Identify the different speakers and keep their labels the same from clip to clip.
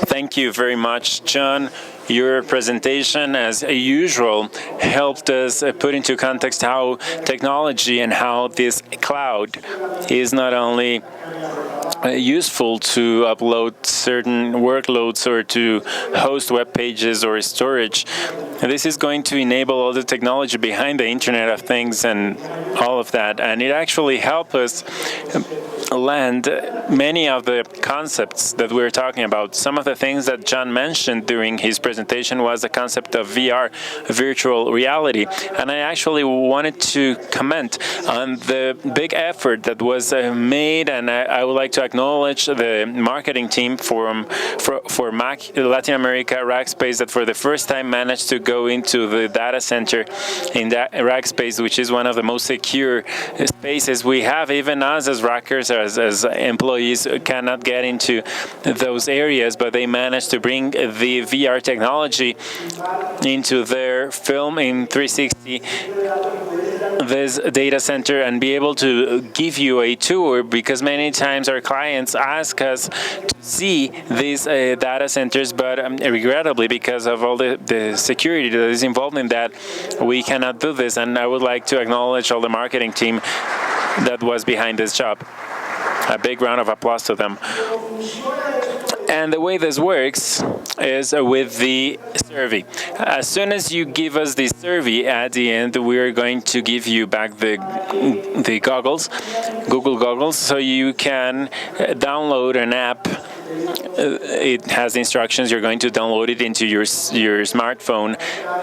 Speaker 1: Thank you very much, John. Your presentation, as usual, helped us put into context how technology and how this cloud is not only useful to upload certain workloads or to host web pages or storage. This is going to enable all the technology behind the Internet of Things and all of that. And it actually helped us land many of the concepts that we're talking about. Some of the things that John mentioned during his presentation was the concept of VR, virtual reality. And I actually wanted to comment on the big effort that was made, and I would like to acknowledge the marketing team for Latin America, Rackspace, that for the first time managed to go into the data center in that Rackspace, which is one of the most secure spaces we have. Even us as Rackers, as employees, cannot get into those areas, but they managed to bring the VR technology into their film in 360 this data center and be able to give you a tour, because many times our clients ask us to see these data centers, but regrettably, because of all the security that is involved in that, we cannot do this. And I would like to acknowledge all the marketing team that was behind this job. A big round of applause to them. And the way this works is with the survey. As soon as you give us the survey, at the end, we're going to give you back the goggles, Google goggles, so you can download an app. It has instructions. You're going to download it into your smartphone.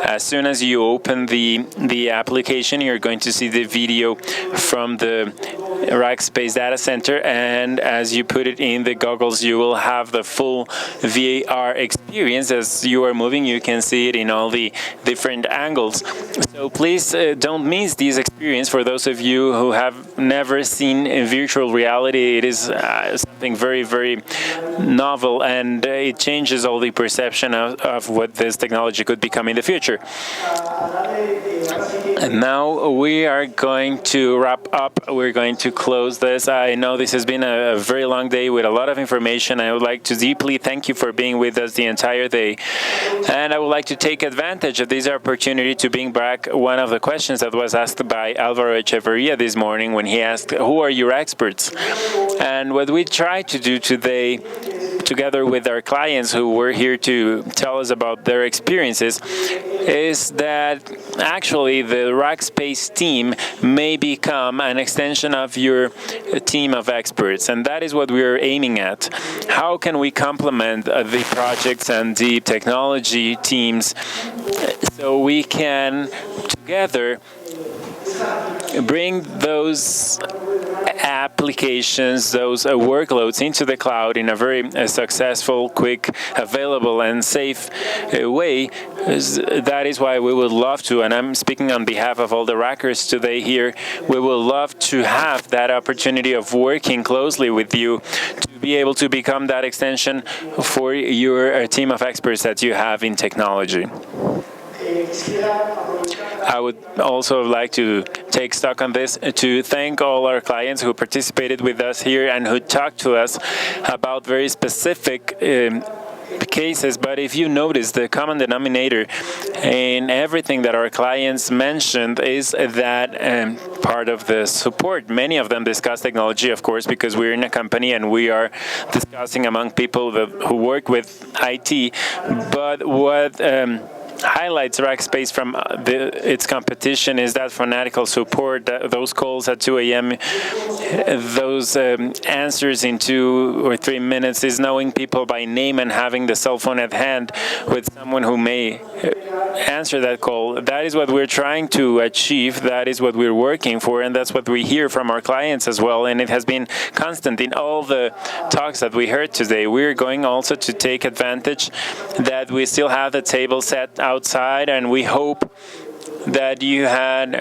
Speaker 1: As soon as you open the application, you're going to see the video from the Rackspace data center, and as you put it in the goggles, you will have the full VAR experience. As you are moving, you can see it in all the different angles. So please don't miss this experience. For those of you who have never seen virtual reality, it is something very, very novel, and it changes all the perception of what this technology could become in the future. And now we are going to wrap up. We're going to close this. I know this has been a very long day with a lot of information. I would like to deeply thank you for being with us the entire day. And I would like to take advantage of this opportunity to bring back one of the questions that was asked by Alvaro Echeverria this morning when he asked, who are your experts? And what we try to do today, together with our clients who were here to tell us about their experiences, is that actually the Rackspace team may become an extension of your team of experts, and that is what we are aiming at. How can we complement the projects and the technology teams so we can together bring those applications, those workloads into the cloud in a very successful, quick, available, and safe way. That is why we would love to, and I'm speaking on behalf of all the Rackers today here, we would love to have that opportunity of working closely with you to be able to become that extension for your team of experts that you have in technology. I would also like to take stock on this to thank all our clients who participated with us here and who talked to us about very specific cases. But if you notice, the common denominator in everything that our clients mentioned is that part of the support. Many of them discuss technology, of course, because we're in a company and we are discussing among people who work with IT. But what highlights Rackspace from its competition is that fanatical support, those calls at 2 a.m., those answers in 2 or 3 minutes, is knowing people by name and having the cell phone at hand with someone who may answer that call. That is what we're trying to achieve. That is what we're working for, and that's what we hear from our clients as well. And it has been constant in all the talks that we heard today. We're going also to take advantage that we still have the table set outside, and we hope that you had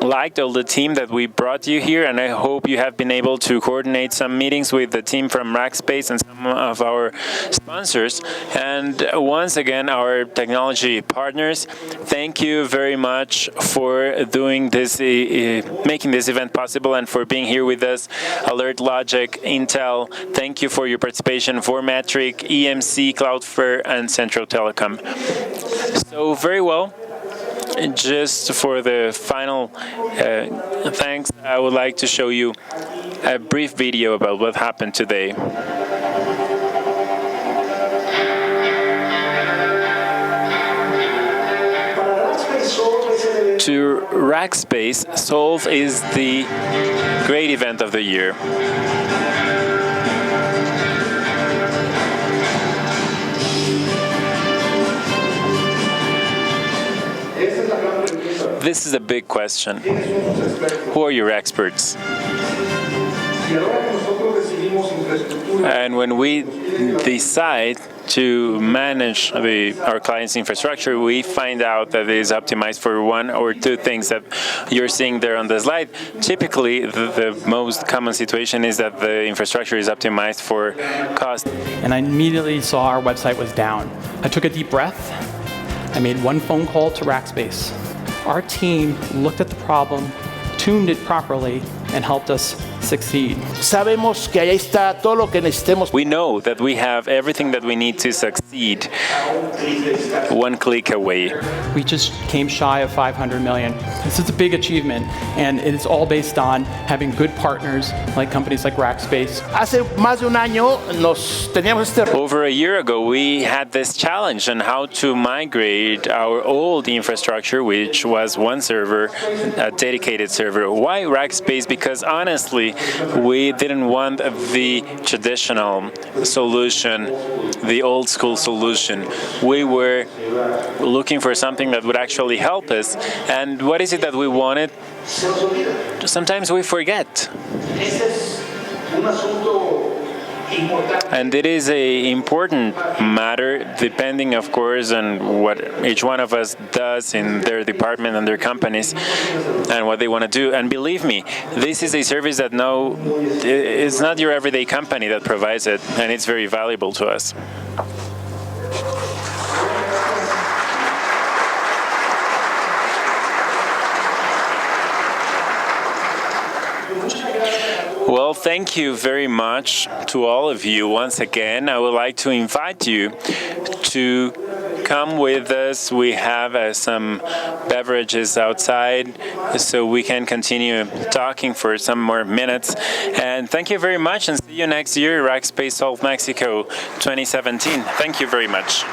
Speaker 1: liked all the team that we brought you here, and I hope you have been able to coordinate some meetings with the team from Rackspace and some of our sponsors. And once again, our technology partners, thank you very much for doing this, making this event possible, and for being here with us. Alert Logic, Intel, thank you for your participation. Formatric, EMC, Cloudflare, and Central Telecom. So very well. Just for the final thanks, I would like to show you a brief video about what happened today. To Rackspace, Solve is the great event of the year. This is a big question. Who are your experts? And when we decide to manage our client's infrastructure, we find out that it is optimized for one or two things that you're seeing there on the slide. Typically, the most common situation is that the infrastructure is optimized for cost.
Speaker 2: And I immediately saw our website was down. I took a deep breath. I made one phone call to Rackspace. Our team looked at the problem, tuned it properly, and helped us succeed.
Speaker 3: Sabemos que ahí está todo lo que necesitemos.
Speaker 1: We know that we have everything that we need to succeed one click away.
Speaker 2: We just came shy of 500 million. This is a big achievement, and it's all based on having good partners like companies like Rackspace.
Speaker 3: Hace más de un año teníamos este.
Speaker 1: Over a year ago, we had this challenge on how to migrate our old infrastructure, which was one server, a dedicated server. Why Rackspace? Because honestly, we didn't want the traditional solution, the old school solution. We were looking for something that would actually help us. And what is it that we wanted? Sometimes we forget. And it is an important matter, depending, of course, on what each one of us does in their department and their companies and what they want to do. And believe me, this is a service that it's not your everyday company that provides it, and it's very valuable to us. Well, thank you very much to all of you. Once again, I would like to invite you to come with us. We have some beverages outside, so we can continue talking for some more minutes. And thank you very much, and see you next year, Rackspace Solve Mexico 2017. Thank you very much.